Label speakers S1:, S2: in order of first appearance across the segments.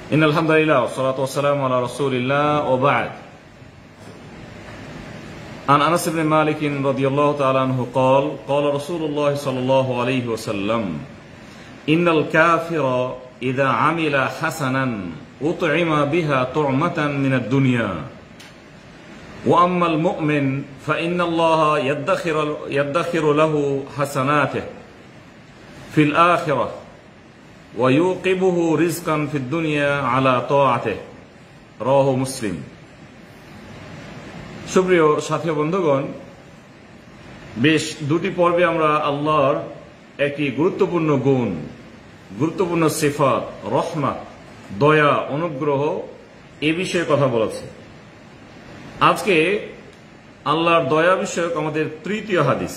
S1: إن الحمد لله والصلاة والسلام على رسول الله وبعد. عن أنس بن مالك رضي الله تعالى عنه قال قال رسول الله صلى الله عليه وسلم إن الكافر إذا عمل حسنا أطعم بها طعمة من الدنيا وأما المؤمن فإن الله يدخر له حسناته في الآخرة ويوقبه رزقا في الدنيا على طاعته رواه মুসলিম। সুপ্রিয় সাথী বন্ধুগণ, বেশ দুটি পর্বে আমরা আল্লাহর একটি গুরুত্বপূর্ণ গুণ, গুরুত্বপূর্ণ সিফাত, রহমত, দয়া, অনুগ্রহ এ বিষয়ে কথা বলেছি। আজকে আল্লাহর দয়া বিষয়ক আমাদের তৃতীয় হাদিস।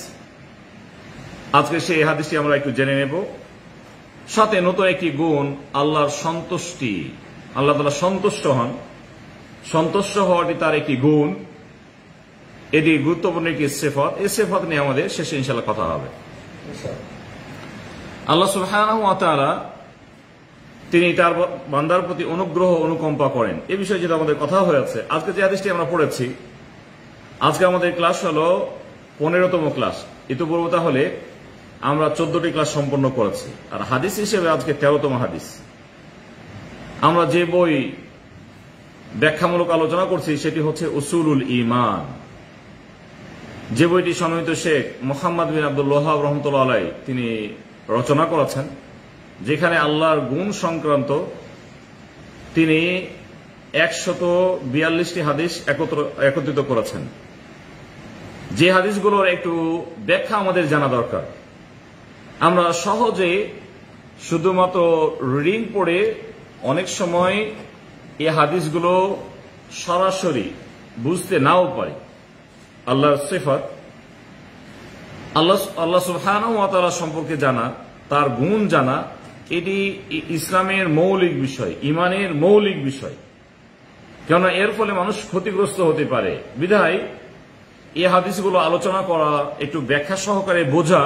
S1: আজকে সেই হাদিসটি আমরা একটু জেনে নেব। সাথে নতুন একটি গুণ, আল্লাহর সন্তুষ্টি, আল্লাহ তাআলা সন্তুষ্ট হন, সন্তুষ্ট হওয়াটি তার একটি গুণ, এটি গুরুত্বপূর্ণ একটি সিফাত। এই সিফাত নিয়ে আমাদের শেষে ইনশাআল্লাহ কথা হবে। আল্লাহ সুবহানাহু ওয়া তাআলা তিনি তার বান্দার প্রতি অনুগ্রহ অনুকম্পা করেন, এ বিষয়ে যেটা আমাদের কথা হয়েছে। আজকে যে হাদিসটি আমরা পড়েছি, আজকে আমাদের ক্লাস হলো 15তম ক্লাস। ইতিপূর্বে তাহলে আমরা 14টি ক্লাস সম্পন্ন করেছি, আর হাদিস হিসেবে আজকে 13তম হাদিস। আমরা যে বই ব্যাখ্যামূলক আলোচনা করছি সেটি হচ্ছে উসুলুল ঈমান, যে বইটি সম্মানিত শেখ মুহাম্মদ বিন আব্দুল ওয়াহাব রাহমাতুল্লাহ আলাইহি তিনি রচনা করেছেন, যেখানে আল্লাহর গুণ সংক্রান্ত তিনি 142টি হাদিস একত্রিত করেছেন। যে হাদিসগুলোর একটু ব্যাখ্যা আমাদের জানা দরকার। আমরা সহজে শুধুমাত্র রিডিং পড়ে অনেক সময় এই হাদিসগুলো সরাসরি বুঝতে নাও পারি। আল্লাহর সিফাত, আল্লাহ সুবহানাহু ওয়া তাআলা সম্পর্কে জানা, তার গুণ জানা, এটি ইসলামের মৌলিক বিষয়, ইমানের মৌলিক বিষয়। কেননা এর ফলে মানুষ ক্ষতিগ্রস্ত হতে পারে। বিধায় এই হাদিসগুলো আলোচনা করা, একটু ব্যাখ্যা সহকারে বোঝা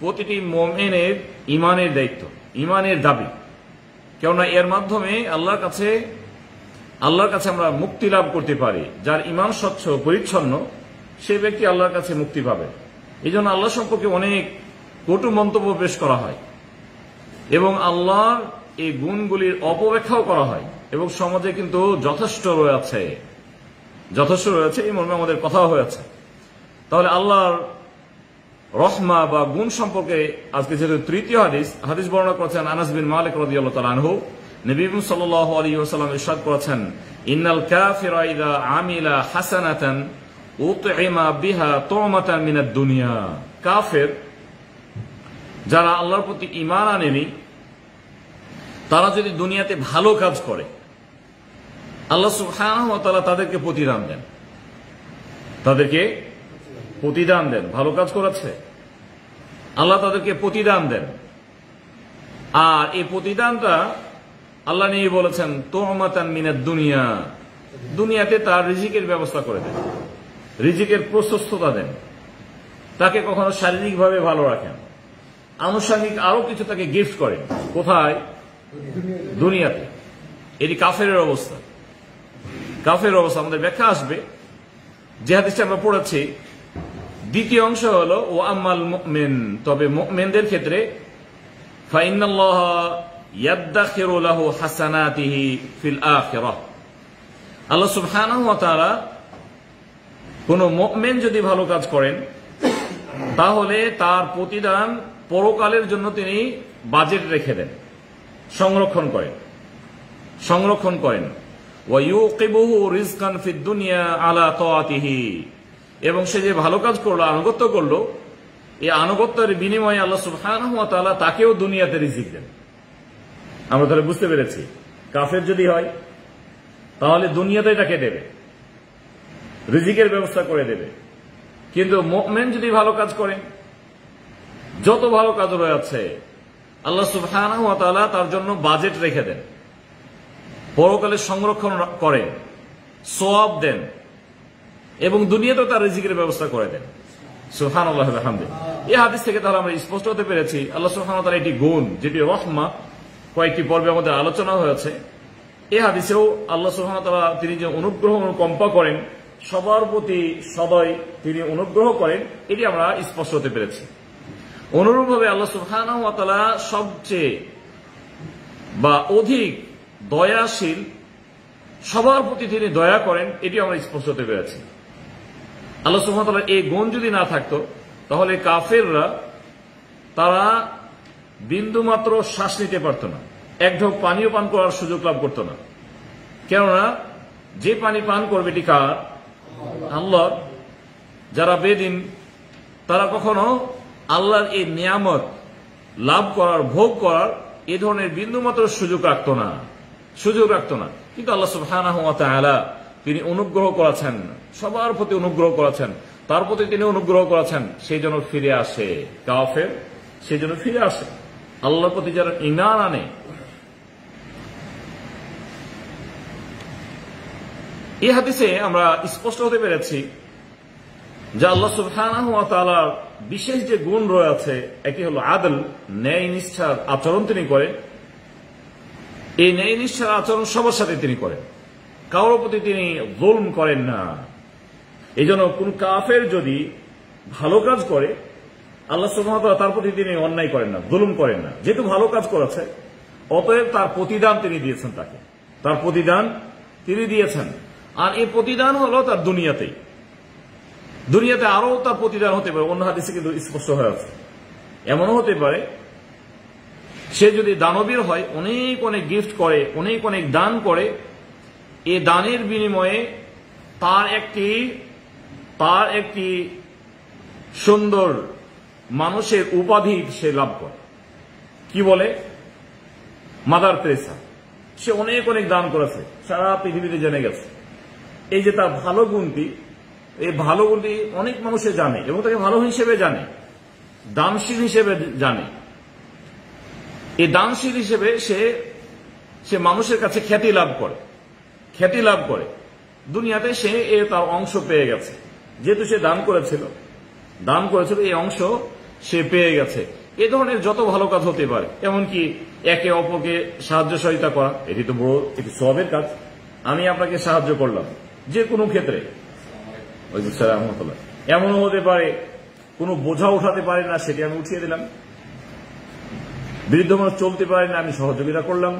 S1: প্রতিটি মুমিনের ইমানের দায়িত্ব, ইমানের দাবি। কেননা এর মাধ্যমে আল্লাহর কাছে আমরা মুক্তি লাভ করতে পারি। যার ইমান স্বচ্ছ পরিচ্ছন্ন, সে ব্যক্তি আল্লাহর কাছে মুক্তি পাবে। এই জন্য আল্লাহ সম্পর্কে অনেক কটু মন্তব্য পেশ করা হয় এবং আল্লাহর এই গুণগুলির অপব্যাখ্যাও করা হয়, এবং সমাজে কিন্তু যথেষ্ট রয়েছে এই মর্মে আমাদের কথা হয়েছে। তাহলে আল্লাহর রহমা বা গুণ সম্পর্কে আজকে যেহেতু তৃতীয় হাদিস বর্ণনা করেছেন আনাস বিন মালিক রাদিয়াল্লাহু তাআলা আনহু। নবী সাল্লাল্লাহু আলাইহি ওয়াসাল্লাম ইরশাদ করেছেন, ইন্নাল কাফিরা ইযা আমিলা হাসানাতান উতইমা বিহা তুমাতান মিনাদ দুনিয়া। কাফের, যারা আল্লাহর প্রতি ঈমান আনেনি, তারা যদি দুনিয়াতে ভালো কাজ করে, আল্লাহ সুবহানাহু ওয়া তাআলা তাদেরকে প্রতিদান দেন। ভালো কাজ করেছে, আল্লাহ তাদেরকে প্রতিদান দেন। আর এই প্রতিদানটা আল্লাহ নিয়ে বলেছেন তুমাতান মিনাদ দুনিয়া, দুনিয়াতে তার রিজিকের ব্যবস্থা করে দেন, রিজিকের প্রশস্ততা দেন, তাকে কখনো শারীরিকভাবে ভালো রাখেন, আনুষঙ্গিক আরো কিছু তাকে গিফট করেন। কোথায়? দুনিয়াতে। এটি কাফেরের অবস্থা। আমাদের ব্যাখ্যা আসবে। যে হাদিসটা আমরা পড়েছি, দ্বিতীয় অংশ হলো ও আম্মাল মুমিন, তবে মুমিনদের ক্ষেত্রে ফাইন্নাল্লাহা ইয়াদখিরু লাহু হাসানাতিহি ফিল আখিরাহ। আল্লাহ সুবহানাহু ওয়া তাআলা কোন মুমিন যদি ভালো কাজ করেন, তাহলে তার প্রতিদান পরকালের জন্য তিনি বাজেট রেখে দেন, সংরক্ষণ করেন। ওয়া ইউকিবুহু রিজকান ফিদ দুনিয়া আলা তাআতিহি, এবং সে যে ভালো কাজ করলো, আনুগত্য করলো, এই আনুগত্যের বিনিময়ে আল্লাহ সুবহানাহু ওয়া তাআলা তাকেও দুনিয়াতে রিজিক দেন। আমরা তাহলে বুঝতে পেরেছি, কাফের যদি হয় তাহলে দুনিয়াতেই তাকে দেবে, রিজিকের ব্যবস্থা করে দেবে। কিন্তু মুমিন যদি ভালো কাজ করেন, যত ভালো কাজ রয়েছে আল্লাহ সুবহানাহু ওয়া তাআলা তার জন্য বাজেট রেখে দেন, পরকালে সংরক্ষণ করেন, সওয়াব দেন, এবং দুনিয়াতেও তার রিজিকের ব্যবস্থা করে দেন। সুবহানাল্লাহ ওয়া বিহামদিহি। এই হাদিস থেকে তাহলে আমরা স্পষ্ট হতে পেরেছি আল্লাহ সুবহানাহু ওয়া তাআলা একটি গুণ, যেটি রহমা, কয়েকটি পর্বে আমাদের আলোচনা হয়েছে, এই হাদিসেও আল্লাহ সুবহানাহু ওয়া তাআলা তিনি যে অনুগ্রহ অনুকম্পা করেন, সবার প্রতি সদয় তিনি অনুগ্রহ করেন, এটি আমরা স্পষ্ট হতে পেরেছি। অনুরূপভাবে আল্লাহ সুবহানাহু ওয়া তাআলা সবচেয়ে বা অধিক দয়াশীল, সবার প্রতি তিনি দয়া করেন, এটি আমরা স্পষ্ট হতে পেরেছি। আল্লাহ সুবহানাহু ওয়া তাআলার এই গুণ যদি না থাকতো, তাহলে কাফেররা তারা বিন্দুমাত্র শ্বাস নিতে পারত না, এক ঢোক পানিও পান করার সুযোগ লাভ করত না। কেননা যে পানি পান করবে এটি কার? আল্লাহর। যারা বেদিন তারা কখনো আল্লাহর এই নিয়ামত লাভ করার, ভোগ করার এ ধরনের বিন্দুমাত্র সুযোগ রাখত না। কিন্তু আল্লাহ সুবহানাহু ওয়া তাআলা তিনি অনুগ্রহ করেছেন, সবার প্রতি অনুগ্রহ করেছেন, তার প্রতি তিনি অনুগ্রহ করেছেন, সেই জন্য ফিরে আসে কাফের, সেই জন্য ফিরে আসে আল্লাহর প্রতি যারা ঈমান আনে। এই হাদিসে আমরা স্পষ্ট হতে পেরেছি যে আল্লাহ সুবহানাহু ওয়া তাআলার বিশেষ যে গুণ রয়েছে, একটি হলো আদল, ন্যায় নিষ্ঠার আচরণ তিনি করেন। এই ন্যায় নিষ্ঠার আচরণ সবার সাথে তিনি করেন, কারোর প্রতি তিনি জুলম করেন না। এই জন্য কোন কাফের যদি ভালো কাজ করে, আল্লাহ সুবহানাহু ওয়া তাআলা তার প্রতি তিনি অন্যায় করেন না, জুলুম করেন না। যেহেতু ভালো কাজ করেছে, অতএব তার প্রতিদান তিনি দিয়েছেন, তার প্রতিদান তিনি দিয়েছেন। আর এই প্রতিদান হলো তার দুনিয়াতে আরো তার প্রতিদান হতে পারে। অন্য হাদিসে কিন্তু স্পষ্ট হয়ে আছে, এমনও হতে পারে সে যদি দানবীর হয়, অনেক অনেক গিফট করে, অনেক অনেক দান করে, এই দানের বিনিময়ে তার একটি সুন্দর মানুষের উপাধি সে লাভ করে। কি বলে? Mother Teresa. সে অনেক অনেক দান করেছে, সারা পৃথিবীতে জেনে গেছে। এই যে তার ভালো গুণটি, এই ভালো গুণটি অনেক মানুষে জানে এবং তাকে ভালো হিসেবে জানে, দানশীল হিসেবে জানে। এই দানশীল হিসেবে সে মানুষের কাছে খ্যাতি লাভ করে। দুনিয়াতে সে তার অংশ পেয়ে গেছে, যেহেতু সে দান করেছিল, এই অংশ সে পেয়ে গেছে। এ ধরনের যত ভালো কাজ হতে পারে, এমনকি একে অপরকে সাহায্য সহযোগিতা করা, এটি তো বড়, এটি সওয়াবের কাজ। আমি আপনাকে সাহায্য করলাম যে কোনো ক্ষেত্রে, এমনও হতে পারে কোনো বোঝা উঠাতে পারে না, সেটি আমি উঠিয়ে দিলাম। বৃদ্ধ মানুষ চলতে পারে না, আমি সহযোগিতা করলাম।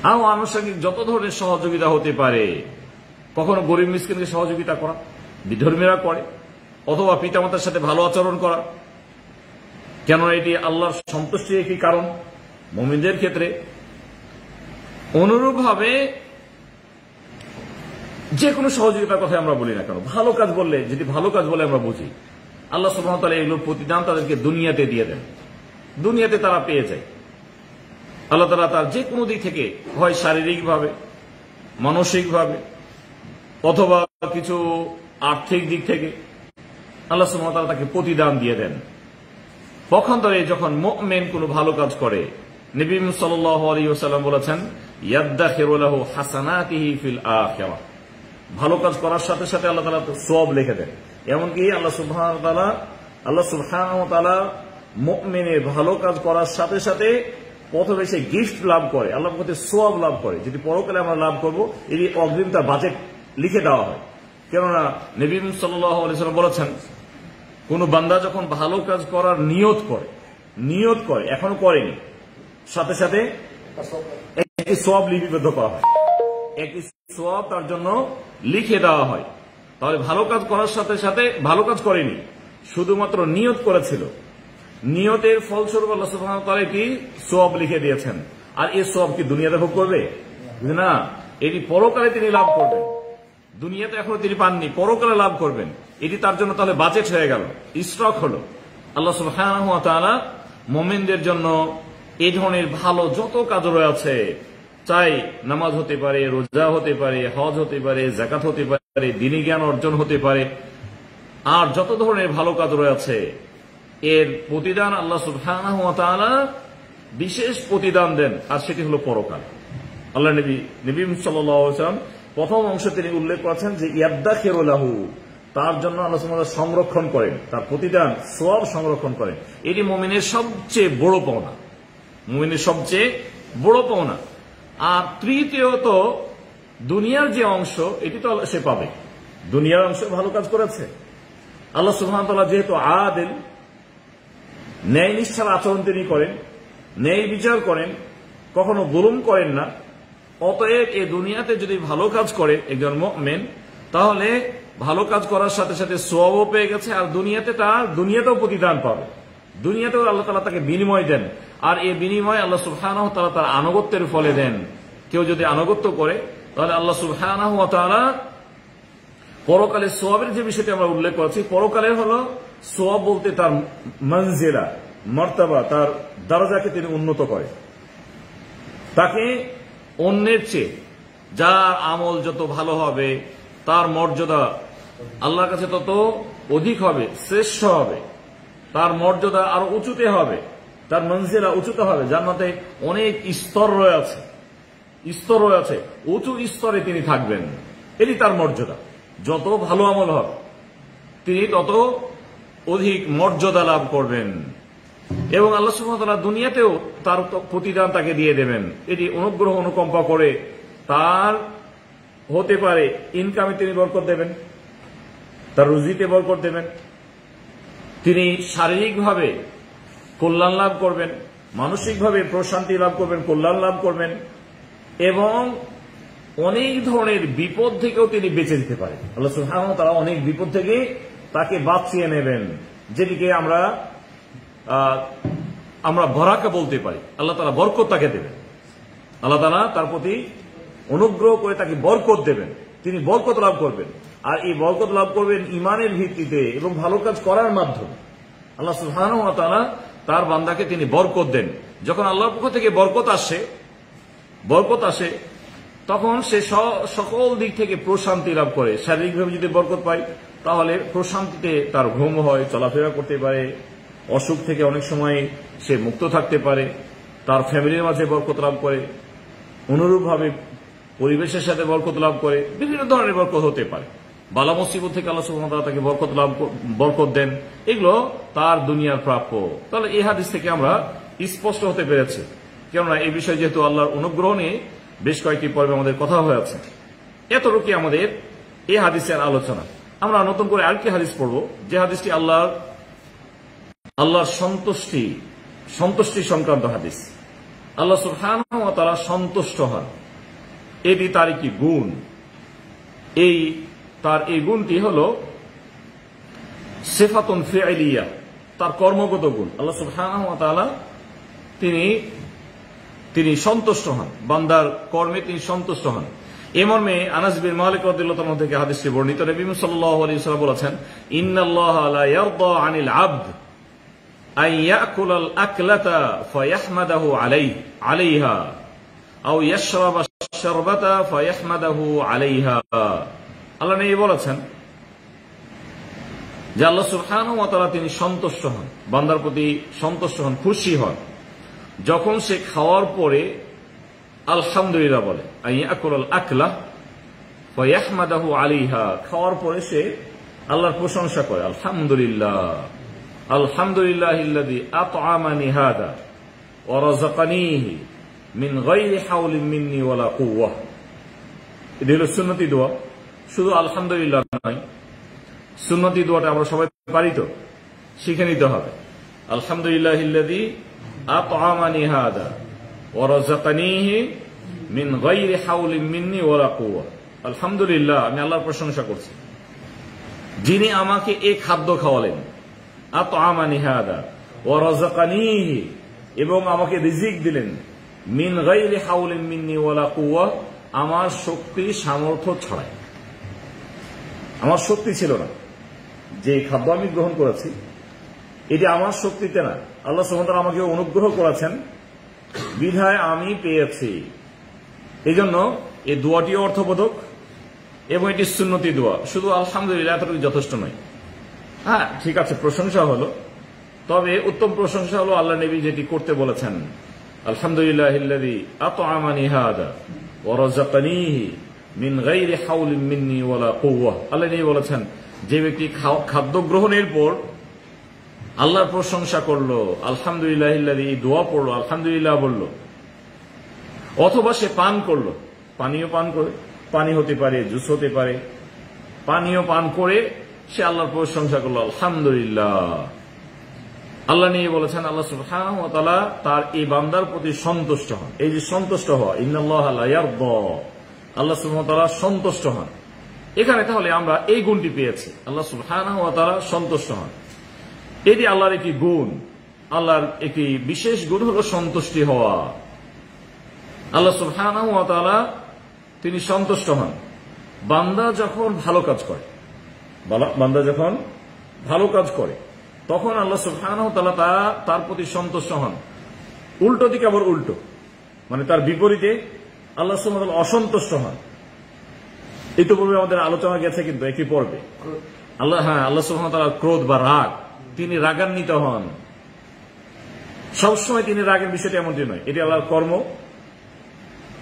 S1: আরো আনুষঙ্গিক যত ধরনের সহযোগিতা হতে পারে, কখনো গরিব মিসকিনকে সহযোগিতা করা, বিধর্মীরা করে, অথবা পিতামাতার সাথে ভালো আচরণ করা, কেননা এটি আল্লাহর সন্তুষ্টির একটি কারণ মুমিনদের ক্ষেত্রে। অনুরূপভাবে যে কোনো সহযোগিতার কথা আমরা বলি না কেন, ভালো কাজ বললে, যদি ভালো কাজ বলে আমরা বুঝি, আল্লাহ সুবহানাহু ওয়া তাআলা এগুলোর প্রতিদান তাদেরকে দুনিয়াতে দিয়ে দেন, দুনিয়াতে তারা পেয়ে যায়। আল্লাহ তাআলা তার যে কোনো দিক থেকে, হয় শারীরিকভাবে, মানসিকভাবে, অথবা কিছু আর্থিক দিক থেকে আল্লাহ সুবহানাহু ওয়া তাআলা তাকে প্রতিদান দিয়ে দেন। পক্ষান্তরে যখন মুমিন কোনো ভালো কাজ করে, নবী সাল্লাল্লাহু আলাইহি ওয়াসাল্লাম বলেছেন, ইয়াদখিরু লাহু হাসানাতিহি ফিল আখিরাহ। ভালো কাজ করার সাথে সাথে আল্লাহ তাআলা সওয়াব লিখে দেন। এমনকি আল্লাহ সুবহানাহু ওয়া তাআলা মুমিনের ভালো কাজ করার সাথে সাথে প্রথমে সে গিফট লাভ করে, আল্লাহর কাছে সওয়াব লাভ করে, যেটি পরকালে আমরা লাভ করব, এটি অগ্রিম তার বাজেট লিখে দেওয়া হয়। কেননা নবী সাল্লাল্লাহু আলাইহি ওয়াসাল্লাম বলেছেন, কোন বান্দা যখন ভালো কাজ করার নিয়ত করে, এখনো করেনি, সাথে সাথে একটি সওয়াব লিপিবদ্ধ করা হয়, একটি সওয়াব তার জন্য লিখে দেওয়া হয়। তাহলে ভালো কাজ করার সাথে সাথে ভালো কাজ করেনি, শুধুমাত্র নিয়ত করেছিল, নিয়তের ফলস্বরূপ আল্লাহ সুবহানাহু ওয়া তাআলা কি সওয়াব লিখে দিয়েছেন। আর এই সওয়াব কি দুনিয়াতে ভোগ করবে না, এটি পরকালে তিনি লাভ করবেন। দুনিয়াতে এখনো তিনি পাননি, পরকালে লাভ করবেন। এটি তার জন্য তাহলে বাজেট হয়ে গেল, স্টক হলো। আল্লাহ সুবহানাহু ওয়া তাআলা মুমিনদের জন্য এই ধরনের ভালো যত কাজ রয়েছে, চাই নামাজ হতে পারে, রোজা হতে পারে, হজ হতে পারে, যাকাত হতে পারে, দ্বীনি জ্ঞান অর্জন হতে পারে, আর যত ধরনের ভালো কাজ রয়েছে, এর প্রতিদান আল্লাহ সুবহানাহু ওয়া তাআলা বিশেষ প্রতিদান দেন, আর সেটি হলো পরকাল। আল্লাহ নবী সাল্লাল্লাহু আলাইহি ওয়াসাল্লাম প্রথম অংশ তিনি উল্লেখ করেছেন যে ইয়াদখিরু লাহু, তার জন্য আল্লাহ সুবহানাহু ওয়া তাআলা সংরক্ষণ করেন, তার প্রতিদান সওয়াব সংরক্ষণ করেন। এটি মুমিনের সবচেয়ে বড় পাওনা, মুমিনের সবচেয়ে বড় পাওনা। আর তৃতীয়ত দুনিয়ার যে অংশ এটি তো সে পাবে, দুনিয়ার অংশ ভালো কাজ করেছে। আল্লাহ সুবহানাহু ওয়া তাআলা যেহেতু আদিল, ন্যায় নিষ্ঠার আচরণ তিনি করেন, ন্যায় বিচার করেন, কখনো জুলুম করেন না। অতএব এই দুনিয়াতে যদি ভালো কাজ করে একজন মুমিন, তাহলে ভালো কাজ করার সাথে সাথে সওয়াবও পেয়ে গেছে, আর দুনিয়াতেও প্রতিদান পাবে, দুনিয়াতেও আল্লাহ তাআলা তাকে বিনিময় দেন। আর এই বিনিময় আল্লাহ সুবহানাহু ওয়া তাআলা তার আনুগত্যের ফলে দেন। কেউ যদি আনুগত্য করে তাহলে আল্লাহ সুবহানাহু ওয়া তাআলা পরকালের সওয়াবের যে বিষয়টি আমরা উল্লেখ করেছি, পরকালের হলো সওয়াব বলতে তার মনজিলা, মর্তবা, তার দরজাকে তিনি উন্নত করে, তাকে অন্যের চেয়ে যার আমল যত ভালো হবে তার মর্যাদা আল্লাহর কাছে তত অধিক হবে, শ্রেষ্ঠ হবে, তার মর্যাদা আরো উঁচুতে হবে, তার মনজিলা উঁচুতে হবে। জান্নাতে অনেক স্তর রয়েছে, উঁচু স্তরে তিনি থাকবেন, এটি তার মর্যাদা। যত ভালো আমল হবে তিনি তত অধিক মর্যাদা লাভ করবেন, এবং আল্লাহ সুবহানাহু ওয়া তাআলা দুনিয়াতেও তার প্রতিদান তাকে দিয়ে দেবেন। এটি অনুগ্রহ অনুকম্পা করে তার হতে পারে ইনকামে তিনি বরকত দেবেন, তার রুজিতে বরকত দেবেন, তিনি শারীরিকভাবে কল্যাণ লাভ করবেন, মানসিকভাবে প্রশান্তি লাভ করবেন, কল্যাণ লাভ করবেন, এবং অনেক ধরনের বিপদ থেকেও তিনি বেঁচে দিতে পারেন। আল্লাহ সুবহানাহু ওয়া তাআলা অনেক বিপদ থেকে তাকে বাঁচিয়ে নেবেন, যেটিকে আমরা বরাকা বলতে পারি। আল্লাহ তাআলা বরকত তাকে দেবেন, আল্লাহ তাআলা তার প্রতি অনুগ্রহ করে তাকে বরকত দেবেন, তিনি বরকত লাভ করবেন। আর এই বরকত লাভ করবেন ইমানের ভিত্তিতে এবং ভালো কাজ করার মাধ্যমে। আল্লাহ সুবহানাহু ওয়া তাআলা তার বান্দাকে তিনি বরকত দেন। যখন আল্লাহর পক্ষ থেকে বরকত আসে তখন সে সকল দিক থেকে প্রশান্তি লাভ করে। শারীরিকভাবে যদি বরকত পায় তাহলে প্রশান্তিতে তার ঘুম হয়, চলাফেরা করতে পারে, অসুখ থেকে অনেক সময় সে মুক্ত থাকতে পারে, তার ফ্যামিলির মাঝে বরকত লাভ করে, অনুরূপভাবে পরিবেশের সাথে বরকত লাভ করে, বিভিন্ন ধরনের বরকত হতে পারে। বালা মুসিবত থেকে আল্লাহ সুবহানাহু ওয়া তাআলা তাকে বরকত দেন, এগুলো তার দুনিয়ার প্রাপ্য। তাহলে এই হাদিস থেকে আমরা স্পষ্ট হতে পেরেছি, কেননা এই বিষয়ে যেহেতু আল্লাহর অনুগ্রহ নিয়ে বেশ কয়েকটি পর্বে আমাদের কথা হয়েছে। এতটুকু আমাদের এই হাদিসের আলোচনা। আমরা নতুন করে আরেকটি হাদিস পড়ব, যে হাদিসটি আল্লাহর সন্তুষ্টি সংক্রান্ত হাদিস। আল্লাহ সুবহানাহু ওয়া তাআলা সন্তুষ্ট হন, এটি তার একটি গুণ। তার এই গুণটি হল সিফাতুন ফি'লিয়া, তার কর্মগত গুণ। আল্লাহ সুবহানাহু ওয়া তাআলা তিনি সন্তুষ্ট হন, বান্দার কর্মে তিনি সন্তুষ্ট হন। এ মর্মে আনাস বিন মালিক রাদিয়াল্লাহু তাআলা থেকে হাদিসটি বর্ণিত। নবী সাল্লাল্লাহু আলাইহি ওয়াসাল্লাম বলেছেন, ইন্নাল্লাহা লা ইয়ারদা আনিল আবদ আন ইয়াকুলাল আকলাতা ফায়াহমাদাহু আলাইহা আও ইয়াশরাবা শারবাতা ফায়াহমাদাহু আলাইহা। আল্লাহ নবী বলেছেন যে আল্লাহ সুবহানাহু ওয়া তাআলা তিনি সন্তুষ্ট হন, বান্দার প্রতি সন্তুষ্ট হন, খুশি হন যখন সে খাওয়ার পরে আলহামদুলিল্লাহ বলে। আইয়াকুল আকলা ওয়া ইয়াহমাদাহু আলাইহা, খাওয়ার পরে সে আল্লাহর প্রশংসা করে, আলহামদুলিল্লাহ, আলহামদুলিল্লাহিল্লাযী আত'আমানি হাদা ওয়া রাযাকানিহি মিন গায়রি হাওলিন মিন্নি ওয়ালা কুওয়া। এটা হলো সুন্নতি দোয়া। শুধু আলহামদুলিল্লাহ নয়, সুন্নতি দোয়াটা আমরা সবাই পারি, তো শিখে নিতে হবে। আলহামদুলিল্লাহিল্লাযী আত'আমানি হাদা ওয়া রাযাকানিহি মিন গায়রি হাওলিন মিন্নি ওয়ালা কুওয়া। আলহামদুলিল্লাহ, আমি আল্লাহর প্রশংসা করছি যিনি আমাকে এই খাদ্য খাওয়ালেন, আত'আমানি হাদা ওয়া রাযাকানিহি, এবং আমাকে রিজিক দিলেন, মিন গায়রি হাওলিন মিন্নি ওয়ালা কুওয়া, আমার শক্তি সামর্থ্য ছাড়াই। আমার শক্তি ছিল না, যে খাদ্য আমি গ্রহণ করেছি এটি আমার শক্তিতে না, আল্লাহ সুবহানাহু ওয়া তাআলা আমাকে অনুগ্রহ করেছেন বিধায় আমি পেয়েছি। এই জন্য এই দোয়াটিও অর্থবোধক এবং এটি সুন্নতি দোয়া। শুধু আলহামদুলিল্লাহ এতটুকু যথেষ্ট নয়। হ্যাঁ, ঠিক আছে, প্রশংসা হলো, তবে উত্তম প্রশংসা হলো আল্লাহ নবী যেটি করতে বলেছেন, আলহামদুলিল্লাহিল্লাযী আত'আমানি হাদা ওয়া রাযাকানিহি মিন গায়রি হাওলিন মিন্নি ওয়ালা কুওয়া। আল্লাহ নবী বলেছেন, যে ব্যক্তি খাদ্য গ্রহণের পর আল্লাহর প্রশংসা করলো, আলহামদুলিল্লাহিল্লাযী, দোয়া পড়লো, আলহামদুলিল্লাহ বলল, অথবা সে পান করলো, পানীয় পান করে, পানি হতে পারে, জুস হতে পারে, পানীয় পান করে সে আল্লাহর প্রশংসা করলো, আলহামদুলিল্লাহ। আল্লাহ নিয়ে বলেছেন আল্লাহ সুবহানাহু ওয়া তাআলা তার এই বান্দার প্রতি সন্তুষ্ট হন। এই যে সন্তুষ্ট হওয়া, ইন্নাল্লাহা লা ইয়ারদা, আল্লাহ সুবহানাহু ওয়া তাআলা সন্তুষ্ট হন। এখানে তাহলে আমরা এই গুণটি পেয়েছি, আল্লাহ সুবহানাহু ওয়া তাআলা সন্তুষ্ট হন। এটি আল্লাহর একটি গুণ, আল্লাহর একটি বিশেষ গুণ হলো সন্তুষ্টি হওয়া। আল্লাহ সুবহানাহু ওয়া তাআলা তিনি সন্তুষ্ট হন বান্দা যখন ভালো কাজ করে। বান্দা যখন ভালো কাজ করে তখন আল্লাহ সুবহানাহু ওয়া তাআলা তার প্রতি সন্তুষ্ট হন। উল্টো দিকে আবার উল্টো, মানে তার বিপরীতে আল্লাহ সুবহানাহু ওয়া তাআলা অসন্তুষ্ট হন। ইতিপূর্বে আমাদের আলোচনা গেছে কিন্তু একই পর্বে আল্লাহ সুবহানাহু ওয়া তাআলার ক্রোধ বা রাগ, তিনি রাগান্বিত হন। সবসময় তিনি রাগের বিষয়টি এমনটি নয়, এটি আল্লাহর কর্ম।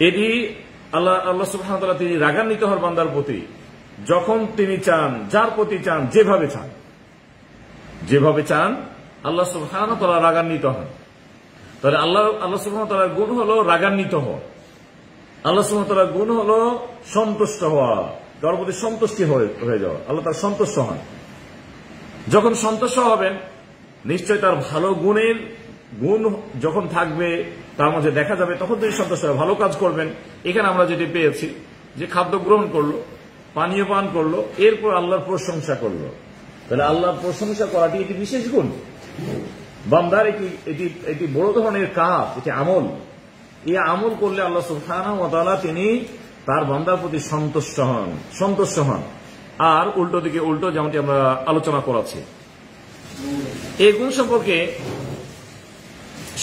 S1: এটি আল্লাহ সুবহানাহু ওয়া তাআলা তিনি রাগান্বিত হন বান্দার প্রতি যখন তিনি চান, যার প্রতি চান, যেভাবে চান আল্লাহ সুবহানাহু ওয়া তাআলা রাগান্বিত হন। তাহলে আল্লাহ সুবহানাহু ওয়া তাআলার গুণ হলো রাগান্বিত হওয়া, আল্লাহ সুবহানাহু ওয়া তাআলার গুণ হলো সন্তুষ্ট হওয়া, কারোর প্রতি সন্তুষ্টি হয়ে যাওয়া। আল্লাহ তার সন্তুষ্ট হন। যখন সন্তুষ্ট হবেন নিশ্চয় তার ভালো গুণের গুণ যখন থাকবে তার মধ্যে দেখা যাবে, তখন তিনি সন্তুষ্ট হবে, ভালো কাজ করবেন। এখানে আমরা যেটি পেয়েছি যে খাদ্য গ্রহণ করলো, পানীয় পান করলো, এরপর আল্লাহর প্রশংসা করলো। তাহলে আল্লাহর প্রশংসা করাটি এটি বিশেষ গুণ বান্দার, এটি বড় ধরনের কাজ, এটি আমল। এই আমল করলে আল্লাহ সুবহানাহু ওয়া তাআলা তিনি তার বান্দার প্রতি সন্তুষ্ট হন। আর উল্টো দিকে উল্টো, যেমনটি আমরা আলোচনা করেছি। এই গুণ সম্পর্কে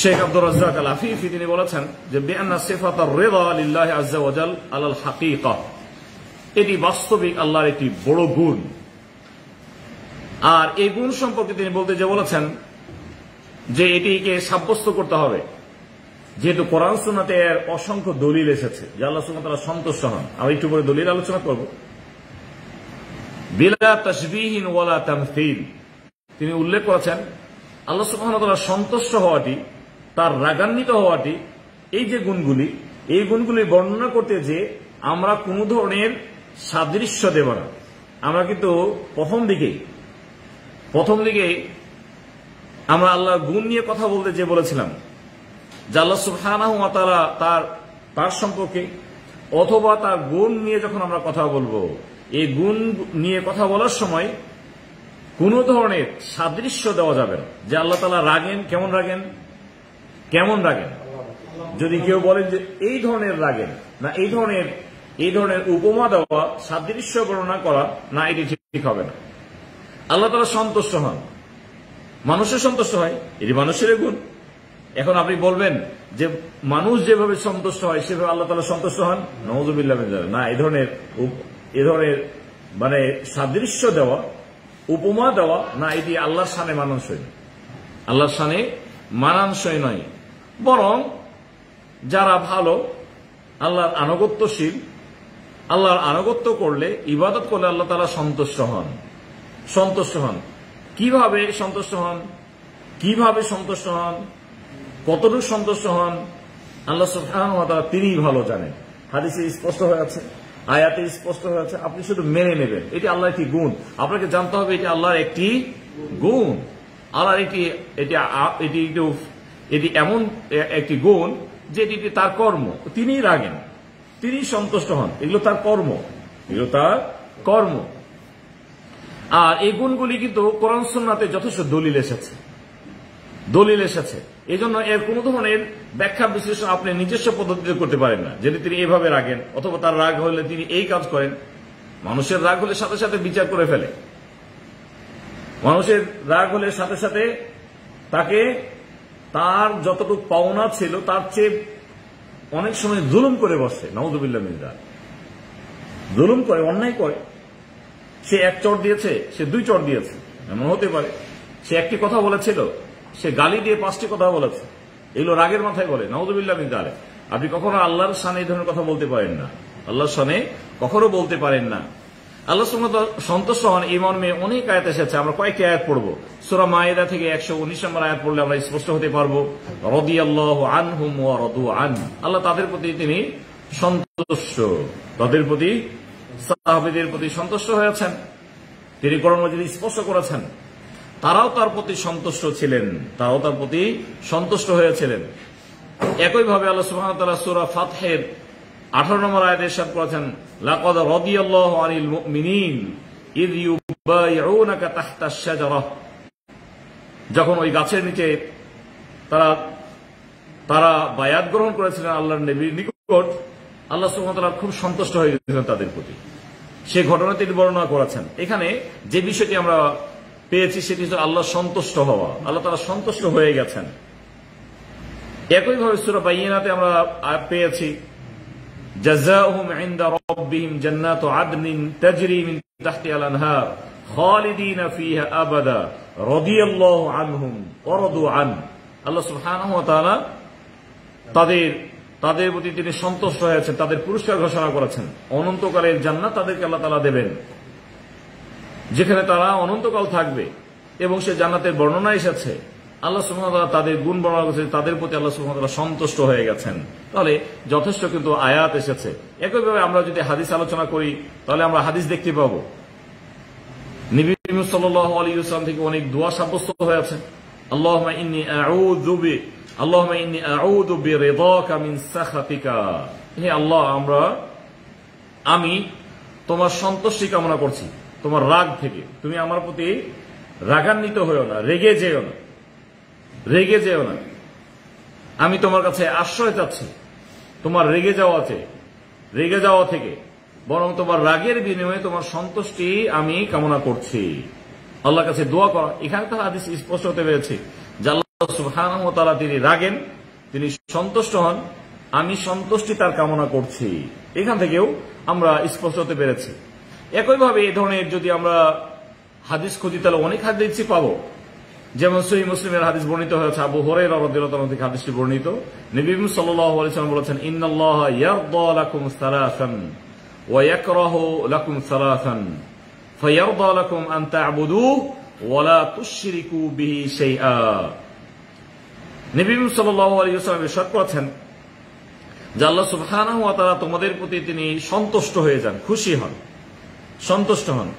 S1: শেখ আব্দুর রাজ্জাক আল আফিফি তিনি বলেছেন যে বিআন্না সিফাতার রিদা লিল্লাহি আযজা ওয়া জাল আলাল হাকিকা, এটি বাস্তবিক আল্লাহর একটি বড় গুণ। আর এই গুণ সম্পর্কে তিনি বলতে যে বলেছেন যে এটিকে সাব্যস্ত করতে হবে, যেহেতু কোরআন সুন্নাতে এর অসংখ্য দলিল এসেছে যে আল্লাহ সুবহানাহু ওয়া তাআলা সন্তুষ্ট হন। আমি একটু পরে দলিল আলোচনা করব। বিলা তাশবিহিন ওয়ালা তামথিল, তিনি উল্লেখ করেছেন আল্লাহ সুবহানাহু ওয়া তাআলা সন্তুষ্ট হওয়াটি, তার রাগান্বিত হওয়াটি, এই যে গুণগুলি, এই গুণগুলি বর্ণনা করতে যে আমরা কোন ধরনের সাদৃশ্য দেব না। আমরা কিন্তু প্রথম দিকে আমরা আল্লাহর গুণ নিয়ে কথা বলতে যে বলেছিলাম যে আল্লাহ সুবহানাহু ওয়া তাআলা তার সম্পর্কে অথবা তার গুণ নিয়ে যখন আমরা কথা বলবো, এই গুণ নিয়ে কথা বলার সময় কোন ধরনের সাদৃশ্য দেওয়া যাবে না যে আল্লাহ তাআলা রাগেন, কেমন রাগেন। যদি কেউ বলেন যে এই ধরনের রাগেন না, এই ধরনের উপমা দেওয়া, সাদৃশ্য বর্ণনা করা, না, এটি ঠিক হবে না। আল্লাহ তাআলা সন্তুষ্ট হন, মানুষের সন্তুষ্ট হয়, এটি মানুষের গুণ। এখন আপনি বলবেন যে মানুষ যেভাবে সন্তুষ্ট হয় সেভাবে আল্লাহ তাআলা সন্তুষ্ট হন, নাউযুবিল্লাহ মিন যালিক। না, এ ধরনের মানে সাদৃশ্য দেওয়া, উপমা দেওয়া, না, এটি আল্লাহর শানে মানানসই নয়। বরং যারা ভালো, আল্লাহর আনুগত্যশীল, আল্লাহর আনুগত্য করলে, ইবাদত করলে আল্লাহ তাআলা সন্তুষ্ট হন। কিভাবে সন্তুষ্ট হন, কতটুকু সন্তুষ্ট হন, আল্লাহ সুবহানাহু ওয়া তাআলা তিনিই ভালো জানেন। হাদিসে স্পষ্ট হয়ে আছে, আয়াতে স্পষ্ট হয়ে আছে, আপনি শুধু মেনে নেবেন। এটি আল্লাহর একটি গুণ, আপনাকে জানতে হবে এটি আল্লাহর একটি গুণ। আল্লাহর এটি এমন একটি গুণ যে এটি তার কর্ম, তিনি রাগেন, তিনি সন্তুষ্ট হন, এগুলো তার কর্ম। আর এই গুণগুলি কিন্তু কোরআন সুন্নাতে যথেষ্ট দলিল এসেছে। এই জন্য এর কোন ধরনের ব্যাখ্যা বিশ্লেষণ আপনি নিজস্ব পদ্ধতিতে করতে পারেন না, যদি তিনি এইভাবে রাগেন অথবা তার রাগ হলে তিনি এই কাজ করেন। মানুষের রাগ হলে সাথে সাথে বিচার করে ফেলে, মানুষের রাগ হলে সাথে সাথে তাকে তার যতটুকু পাওনা ছিল তার চেয়ে অনেক সময় জুলুম করে বসে, নাউযুবিল্লাহ মিন যালিক। জুলুম করে, অন্যায় করে। সে এক চড় দিয়েছে, সে দুই চড় দিয়েছে, এমন হতে পারে। সে একটি কথা বলেছিল, সে গালি দিয়ে 5টি কথা বলেছে। এগুলো রাগের মাথায় বলে, নাউযুবিল্লাহ মিন যালিক। আপনি কখনো আল্লাহর শানে এই ধরনের কথা বলতে পারেন না, আল্লাহর শানে কখনো বলতে পারেন না। আল্লাহ সুবহানাহু ওয়া তাআলা সন্তুষ্ট হন এই মর্মে অনেক আয়াত এসেছে। আমরা কয়েকটি আয়াত পড়ব। সূরা মায়েদা থেকে 119 নম্বর আয়াত পড়লে আমরা স্পষ্ট হতে পারবো। রাদিয়াল্লাহু আনহুম ওয়া রাদু আন, আল্লাহ তাদের প্রতি তিনি সন্তুষ্ট, তাদের প্রতি সাহাবীদের প্রতি সন্তুষ্ট হয়েছেন। তিনি কোরআন মাজিদে স্পষ্ট করেছেন তারাও তার প্রতি সন্তুষ্ট ছিলেন, তারাও তার প্রতি সন্তুষ্ট হয়েছিলেন। একইভাবে আল্লাহ সুবহানাহু ওয়া তাআলা সূরা ফাতহের 18 নম্বর আয়াতে ইরশাদ করেছেন, লাকাদ রাদিয়াল্লাহু আনিল মুমিনিন ইয ইউবাইউনাকা তাহতাশ শাজারাহ, যখন ওই গাছের নিচে তারা বায়াত গ্রহণ করেছিলেন আল্লাহর নবীর নিকট, আল্লাহ সুবহানাহু ওয়া তাআলা খুব সন্তুষ্ট হয়ে গেছিলেন তাদের প্রতি। সেই ঘটনা তিনি বর্ণনা করেছেন। এখানে যে বিষয়টি আমরা পেয়েছি সেটি হচ্ছে আল্লাহ সন্তুষ্ট হওয়া, আল্লাহ তাআলা সন্তুষ্ট হয়ে গেছেন। একইভাবে সূরা বাইয়িনাতে আমরা পেয়েছি, জাযাউহুম ইনদা রাব্বিহিম জান্নাতু আদনিন তাজরি মিন তাহতিহাল আনহার খালিদিনা ফিহা আবাদা রাদিয়াল্লাহু আনহুম ওয়া রাদু আন, আল্লাহ সুবহানাহু ওয়া তাআলা তাদের প্রতি তিনি সন্তুষ্ট হয়েছেন, তাদের পুরস্কার ঘোষণা করেছেন। অনন্তকালের জান্নাত তাদেরকে আল্লাহ তাআলা দেবেন, যেখানে তারা অনন্তকাল থাকবে, এবং সে জান্নাতের বর্ণনা এসেছে। আল্লাহ সুবহানাহু ওয়া তাআলা তাদের গুণ বর্ণনা করেছেন, তাদের প্রতি আল্লাহ সুবহানাহু ওয়া তাআলা সন্তুষ্ট হয়ে গেছেন। তাহলে যথেষ্ট কিন্তু আয়াত এসেছে। একইভাবে আমরা যদি হাদিস আলোচনা করি তাহলে আমরা হাদিস দেখতে পাবো নবী সাল্লাল্লাহু আলাইহি ওয়াসাল্লাম থেকে অনেক দোয়া সাব্যস্ত হয়েছে। আল্লাহুম্মা ইন্নী আউযু বিরিদাকা মিন সাখাতিকা, হে আল্লাহ আমি তোমার সন্তুষ্টি কামনা করছি তোমার রাগ থেকে। তুমি আমার প্রতি রাগান্বিত হয়েও না, রেগে যেও না। আমি তোমার কাছে আশ্রয় চাচ্ছি তোমার রেগে যাওয়া থেকে, বরং তোমার রাগের বিনিময়ে তোমার সন্তুষ্টি আমি কামনা করছি। আল্লাহর কাছে দোয়া করা, এখানে তো হাদিস স্পষ্ট হতে পেরেছে যে আল্লাহ সুবহানাহু ওয়া তাআলা তিনি রাগেন, তিনি সন্তুষ্ট হন, আমি সন্তুষ্টি তার কামনা করছি। এখান থেকেও আমরা স্পষ্ট হতে পেরেছি। একইভাবে এই ধরনের যদি আমরা হাদিস খুঁজি তাহলে অনেক হাদিস পাবো। যেমন সহিহ মুসলিমের হাদিস বর্ণিত হয়েছে, আবু হুরায়রা রাদিয়াল্লাহু তাআলা থেকে হাদিসটি বর্ণিত। নবী সাল্লাল্লাহু আলাইহি ওয়াসাল্লাম বলেছেন, ইন্নাল্লাহা ইয়ারদা লাকুম সালাসান ওয়া ইয়াকরাহু লাকুম সালাসান ফায়ারদা লাকুম আন তা'বুদুহু ওয়া লা তুশরিকু বিহি শাইআ। নবী সাল্লাল্লাহু আলাইহি ওয়াসাল্লাম ইরশাদ করেছেন যে আল্লাহ সুবহানাহু ওয়া তাআলা তোমাদের প্রতি তিনি সন্তুষ্ট হয়ে যান, খুশি হন, সন্তুষ্ট হন।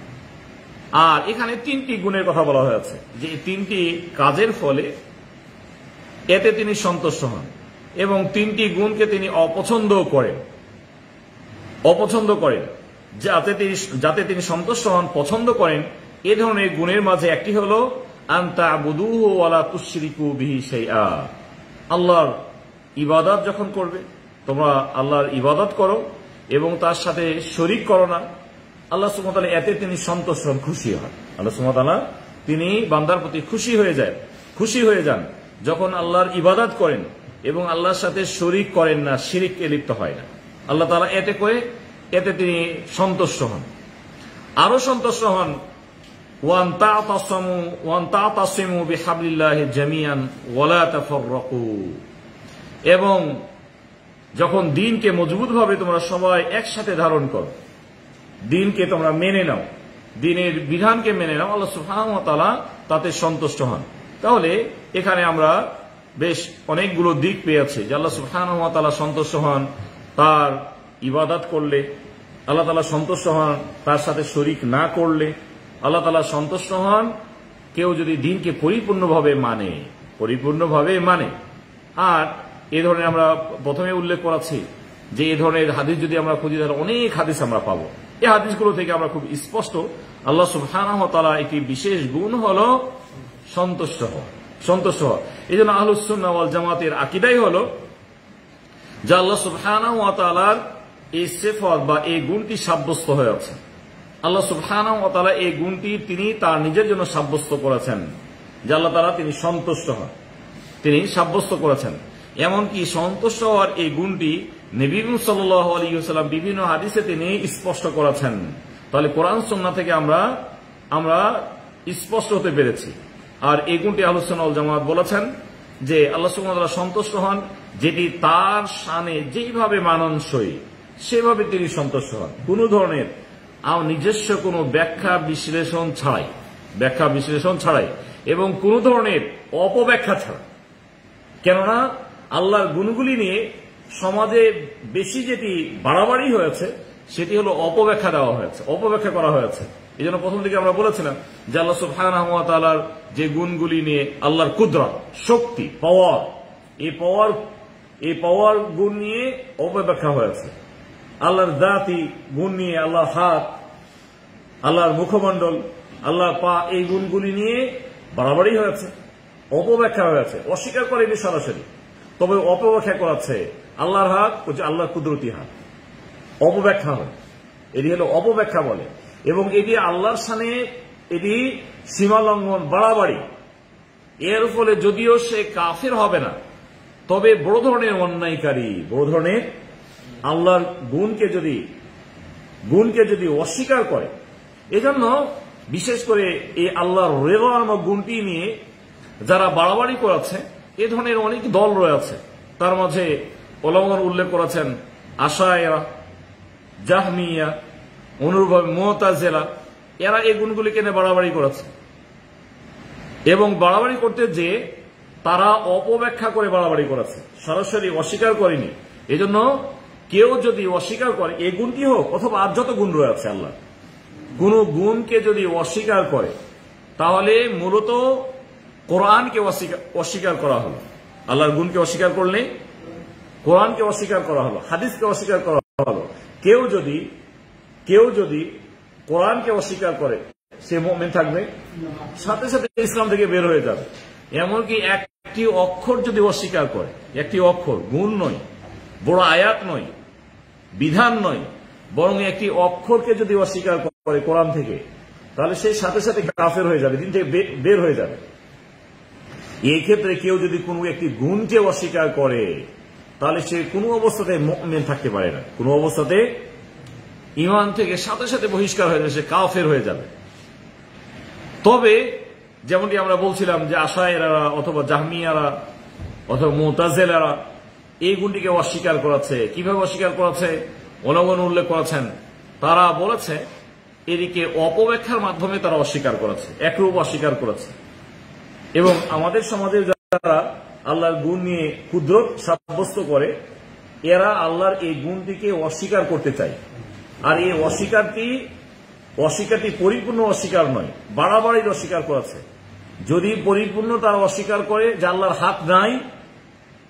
S1: আর এখানে তিনটি গুণের কথা বলা হয়েছে যে তিনটি কাজের ফলে এতে তিনি সন্তুষ্ট হন, এবং তিনটি গুণকে তিনি অপছন্দ করেন, যাতে তিনি সন্তুষ্ট হন, পছন্দ করেন। এ ধরনের গুণের মাঝে একটি হল আন তা'বুদুহু ওয়া লা তুশরিকু বিহি শাইআ, আল্লাহর ইবাদত যখন করবে তোমরা আল্লাহর ইবাদত করো এবং তার সাথে শরীক করো না। আল্লাহ সুবহানাহু ওয়া তাআলা এতে তিনি সন্তুষ্ট হন, খুশি হন। আল্লাহ সুবহানাহু ওয়া তাআলা তিনি বান্দার প্রতি খুশি হয়ে যান যখন আল্লাহর ইবাদত করেন এবং আল্লাহর সাথে শরীক করেন না, শিরকে লিপ্ত হয় না। আল্লাহ তাআলা এতে তিনি সন্তুষ্ট হন। আরো সন্তুষ্ট হন ওয়ান তা'তাসিমু বিহাবলিল্লাহি জামিআন ওয়া লা তাফাররাকু, এবং যখন দ্বীনকে মজবুতভাবে তোমরা সবাই একসাথে ধারণ করো, দ্বীনকে তোমরা মেনে নাও, দ্বীনের বিধানকে মেনে নাও, আল্লাহ সুবহানাহু ওয়া তাআলা তাতে সন্তুষ্ট হন। তাহলে এখানে আমরা বেশ অনেকগুলো দিক পেয়েছি যে আল্লাহ সুবহানাহু ওয়া তাআলা সন্তুষ্ট হন তার ইবাদত করলে, আল্লাহ তাআলা সন্তুষ্ট হন তার সাথে শরীক না করলে, আল্লাহ তাআলা সন্তুষ্ট হন কেউ যদি দ্বীনকে পরিপূর্ণভাবে মানে। আর এ ধরনের আমরা প্রথমে উল্লেখ করেছি যে এই ধরনের হাদিস যদি আমরা খুঁজি তাহলে অনেক হাদিস আমরা পাবো। এই হাদিসগুলো থেকে আমরা খুব স্পষ্ট আল্লাহ সুবহানাহু ওয়া তাআলা একটি বিশেষ গুণ হলো সন্তুষ্ট হওয়া। এই জন্য আহলুস সুন্নাহ ওয়াল জামাতের আকীদাই হলো যে আল্লাহ সুবহানাহু ওয়া তাআলার এই সিফাত বা এই গুণটি সাব্যস্ত হয়েছে। আল্লাহ সুবহানাহু ওয়া তাআলা এই গুণটি তিনি তার নিজের জন্য সাব্যস্ত করেছেন যে আল্লাহ তাআলা তিনি সন্তুষ্ট হন, তিনি সাব্যস্ত করেছেন। এমনকি সন্তুষ্ট হওয়ার এই গুণটি নবী সাল্লাল্লাহু আলাইহি ওয়াসাল্লাম বিভিন্ন হাদিসে তিনি স্পষ্ট করেছেন। তাহলে কোরআন সুন্নাহ থেকে আমরা স্পষ্ট হতে পেরেছি। আর এই গুণটি আহলুস সুন্নাহ ওয়াল জামাত বলেছেন যে আল্লাহ সুবহানাহু ওয়া তাআলা সন্তুষ্ট হন যেটি তার শানে যেইভাবে মানানসই সেভাবে তিনি সন্তুষ্ট হন। কোন ধরনের নিজস্ব কোনো ব্যাখ্যা বিশ্লেষণ ছাড়াই এবং কোন ধরনের অপব্যাখ্যা ছাড়া। কেননা আল্লাহর গুণগুলি নিয়ে সমাজে বেশি যেটি বাড়াবাড়ি হয়েছে সেটি হলো অপব্যাখ্যা করা হয়েছে। এই জন্য প্রথম দিকে আমরা বলেছিলাম যে আল্লাহ সুবহানাহু ওয়া তাআলার যে গুণগুলি নিয়ে, আল্লাহর কুদরত, শক্তি, পাওয়ার, এই পাওয়ার গুণ নিয়ে অপব্যাখ্যা হয়েছে। আল্লাহর জাতি গুণ নিয়ে, আল্লাহর হাত, আল্লাহর মুখমণ্ডল, আল্লাহর পা, এই গুণগুলি নিয়ে বাড়াবাড়ি হয়েছে, অপব্যাখ্যা হয়েছে। অস্বীকার করেনি সরাসরি, তবে অপব্যাখ্যা করাচ্ছে। আল্লাহর হাত হচ্ছে আল্লাহর কুদরতি হাত, অপব্যাখ্যা হয়, এটি হলো অপব্যাখ্যা বলে। এবং এটি আল্লাহর সামনে এটি সীমালঙ্ঘন, বাড়াবাড়ি। এর ফলে যদিও সে কাফের হবে না, তবে বড় ধরনের অন্যায়কারী, বড় ধরনের আল্লাহর গুণকে যদি অস্বীকার করে। এজন্য বিশেষ করে এই আল্লাহর রেদা নামক গুণটি নিয়ে যারা বাড়াবাড়ি করেছে, এ ধরনের অনেক দল রয়েছে। তার মাঝে ওলামাগণ উল্লেখ করেছেন আশায়রা, জাহমিয়া, অনুরূপভাবে মুতাজিলা, এরা এই গুণগুলিকে নিয়ে বাড়াবাড়ি করেছে। এবং বাড়াবাড়ি করতে যে তারা অপব্যাখ্যা করে বাড়াবাড়ি করেছে, সরাসরি অস্বীকার করেনি। এজন্য কেউ যদি অস্বীকার করে, এই গুণটি হোক অথবা আর যত গুণ রয়েছে, আল্লাহ কোন গুণকে যদি অস্বীকার করে, তাহলে মূলত কোরআনকে অস্বীকার করা হলো। আল্লাহর গুণকে অস্বীকার করলে কোরআনকে অস্বীকার করা হলো, হাদিসকে অস্বীকার করা হলো। কেউ যদি কোরআনকে অস্বীকার করে, সে মুমিন থাকবে, সাথে সাথে ইসলাম থেকে বের হয়ে যাবে। এমনকি একটি অক্ষর যদি অস্বীকার করে, একটি অক্ষর, গুণ নয়, বড় আয়াত নয়, বিধান নয়, বরং একটি অক্ষরকে যদি অস্বীকার করে কোরআন থেকে, তাহলে সেই সাথে সাথে কাফের হয়ে যাবে, দিন থেকে বের হয়ে যাবে। এই ক্ষেত্রে কেউ যদি কোনো একটি গুণকে অস্বীকার করে, তাহলে সে কোনো অবস্থাতে মুমিন থাকতে পারে না, কোনো অবস্থাতে ঈমান থেকে সাথে সাথে বহিষ্কার হয়ে যাবে, সে কাফের হয়ে যাবে। তবে যেমনটি আমরা বলছিলাম যে আশায়রা অথবা জাহমিয়ারা অথবা মুতাজিলারা এই গুণটিকে অস্বীকার করেছে। কিভাবে অস্বীকার করেছে? ওলামাগণ উল্লেখ করেছেন, তারা বলেছে এদিকে অপব্যাখ্যার মাধ্যমে তারা অস্বীকার করেছে, একরূপ অস্বীকার করেছে। এবং আমাদের সমাজে যারা আল্লাহর গুণ নিয়ে কুদরত সাব্যস্ত করে, এরা আল্লাহর এই গুণটিকে অস্বীকার করতে চায়। আর এই অস্বীকারটি পরিপূর্ণ অস্বীকার নয়, বাড়াবাড়ির অস্বীকার করেছে। যদি পরিপূর্ণ তারা অস্বীকার করে যে আল্লাহর হাত নাই,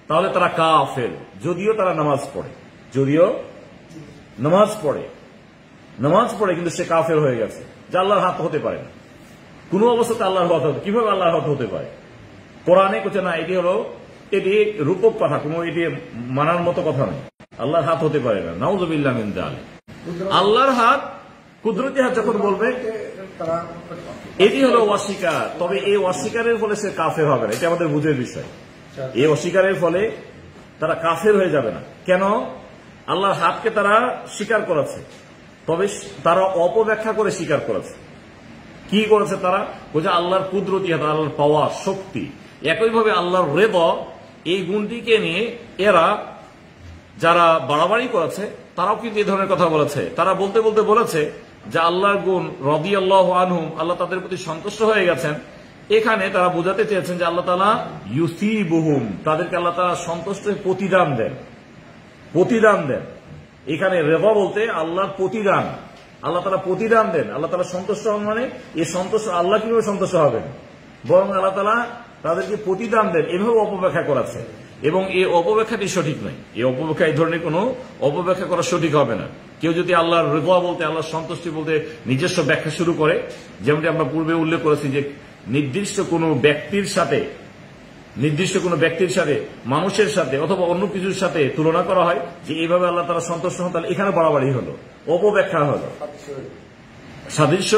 S1: তাহলে তারা কাফের, যদিও তারা নামাজ পড়ে কিন্তু সে কাফের হয়ে গেছে, যে আল্লাহর হাত হতে পারে না, কোনো অবস্থাতে আল্লাহর হাত হতে। কিভাবে আল্লাহর হাত হতে পারে? কোরআনে কোথাও না, এটি রূপক কথা, কোনো এটি মানার মতো কথা নয়। আল্লাহর হাত হতে পারে না, নাউযুবিল্লাহ মিন যালিক। আল্লাহর হাত, কুদরতি হাত যখন বলবে, এটি হলো অস্বীকার। তবে এই অস্বীকারের ফলে সে কাফের হবে না, এটা আমাদের বুঝের বিষয়। এই অস্বীকারের ফলে তারা কাফের হয়ে যাবে না। কেন? আল্লাহর হাতকে তারা স্বীকার করেছে, তবে তারা অপব্যাখ্যা করে স্বীকার করেছে। কি করেছে তারা? বলছে আল্লাহর কুদরতি হাত, আল্লাহর পাওয়ার, শক্তি। একইভাবে আল্লাহর রেদা, এই গুণটিকে নিয়ে এরা যারা বাড়াবাড়ি করেছে, তারাও কিন্তু এই ধরনের কথা বলেছে। তারা বলতে বলেছে যে আল্লাহর গুণ রাদিয়াল্লাহু আনহুম, আল্লাহ তাদের প্রতি সন্তুষ্ট হয়ে গেছেন। এখানে তারা বোঝাতে চেয়েছেন যে আল্লাহ তাআলা ইউসিবুহুম, তাদেরকে আল্লাহ তাআলা সন্তুষ্ট হয়ে প্রতিদান দেন। এখানে রেদা বলতে আল্লাহর প্রতিদান, আল্লাহ তাআলা প্রতিদান দেন। আল্লাহ তাআলা সন্তুষ্ট হন মানে এই সন্তুষ্ট, আল্লাহ কিভাবে সন্তুষ্ট হবেন? বরং আল্লাহ তাআলা তাদেরকে প্রতিদান দেন, এভাবে অপব্যাখ্যা করেছে। এবং এই অপব্যাখ্যাটি সঠিক নয়। এই ধরনের কোন অপব্যাখ্যা করা সঠিক হবে না। কেউ যদি আল্লাহর রিদা বলতে, আল্লাহর সন্তুষ্টি বলতে নিজস্ব ব্যাখ্যা শুরু করে, যেমনটি আমরা পূর্বে উল্লেখ করেছি যে নির্দিষ্ট কোনো ব্যক্তির সাথে, মানুষের সাথে অথবা অন্য কিছুর সাথে তুলনা করা হয় যে এইভাবে আল্লাহ তাআলা সন্তুষ্ট হন, তাহলে এখানে বাড়াবাড়ি হলো, অপব্যাখ্যা হলো, সাদৃশ্য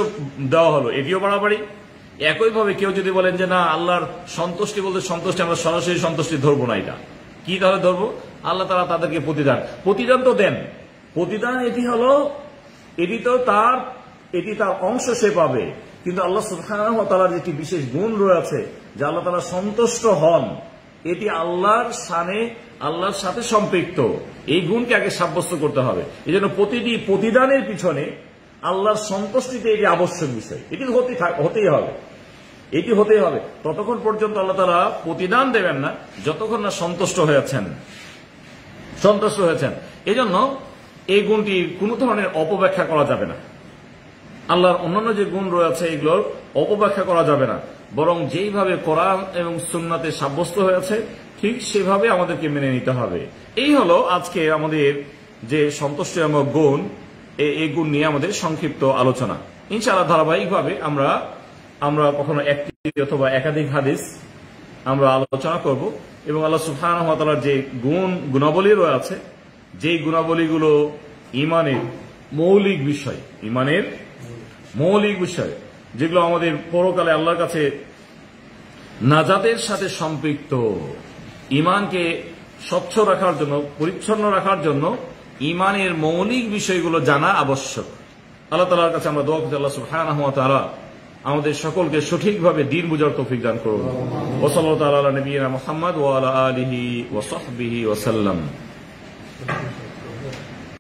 S1: দেওয়া হলো, এটিও বাড়াবাড়ি। একইভাবে কেউ যদি বলেন যে না, আল্লাহর সন্তুষ্টি বলতে সন্তুষ্টি, আমরা সরাসরি সন্তুষ্টি ধরবো না, এটা কি তাহলে ধরবো? আল্লাহ তাআলা তাদেরকে প্রতিদান তো দেন। প্রতিদান এটি তার অংশ, সে পাবে। কিন্তু আল্লাহ সুবহানাহু ওয়া তাআলার যেটি বিশেষ গুণ রয়েছে, যে আল্লাহ তাআলা সন্তুষ্ট হন, এটি আল্লাহর শানে, আল্লাহর সাথে সম্পৃক্ত। এই গুণকে আগে সাব্যস্ত করতে হবে। এই জন্য প্রতিটি প্রতিদানের পিছনে আল্লাহর সন্তুষ্টিতে এটি আবশ্যক বিষয়, এটি হতেই হবে, এটি হতেই হবে। ততক্ষণ পর্যন্ত আল্লাহ তাআলা প্রতিদান দেবেন না যতক্ষণ না সন্তুষ্ট হয়েছেন। এই জন্য এই গুণটি কোন ধরনের অপব্যাখ্যা করা যাবে না। আল্লাহর অন্যান্য যে গুণ রয়েছে এগুলোর অপব্যাখ্যা করা যাবে না, বরং যেইভাবে কোরআন এবং সুন্নাতে সাব্যস্ত হয়েছে ঠিক সেভাবে আমাদেরকে মেনে নিতে হবে। এই হলো আজকে আমাদের যে সন্তুষ্টিজনক গুণ, এই গুণ নিয়ে আমাদের সংক্ষিপ্ত আলোচনা। ইনশাআল্লাহ ধারাবাহিকভাবে আমরা কখনো একটি অথবা একাধিক হাদিস আমরা আলোচনা করব এবং আল্লাহ সুবহানাহু ওয়া তাআলার যে গুণাবলী রয়েছে, যেই গুণাবলীগুলো ইমানের মৌলিক বিষয়, যেগুলো আমাদের পরকালে আল্লাহর কাছে নাজাতের সাথে সম্পৃক্ত, ইমানকে স্বচ্ছ রাখার জন্য, পরিচ্ছন্ন রাখার জন্য ইমানের মৌলিক বিষয়গুলো জানা আবশ্যক। আল্লাহ তাআলার কাছে আমরা দোয়া করছি, আল্লাহ সুবহানাহু ওয়া তাআলা আমাদের সকলকে সঠিকভাবে দ্বীন বুঝার তৌফিক দান করুন। ওয়া সাল্লাল্লাহু তাআলা আলা নবিয়িনা মুহাম্মদ ওয়া আলা আলিহি ওয়া সাহবিহি ওয়া সাল্লাম।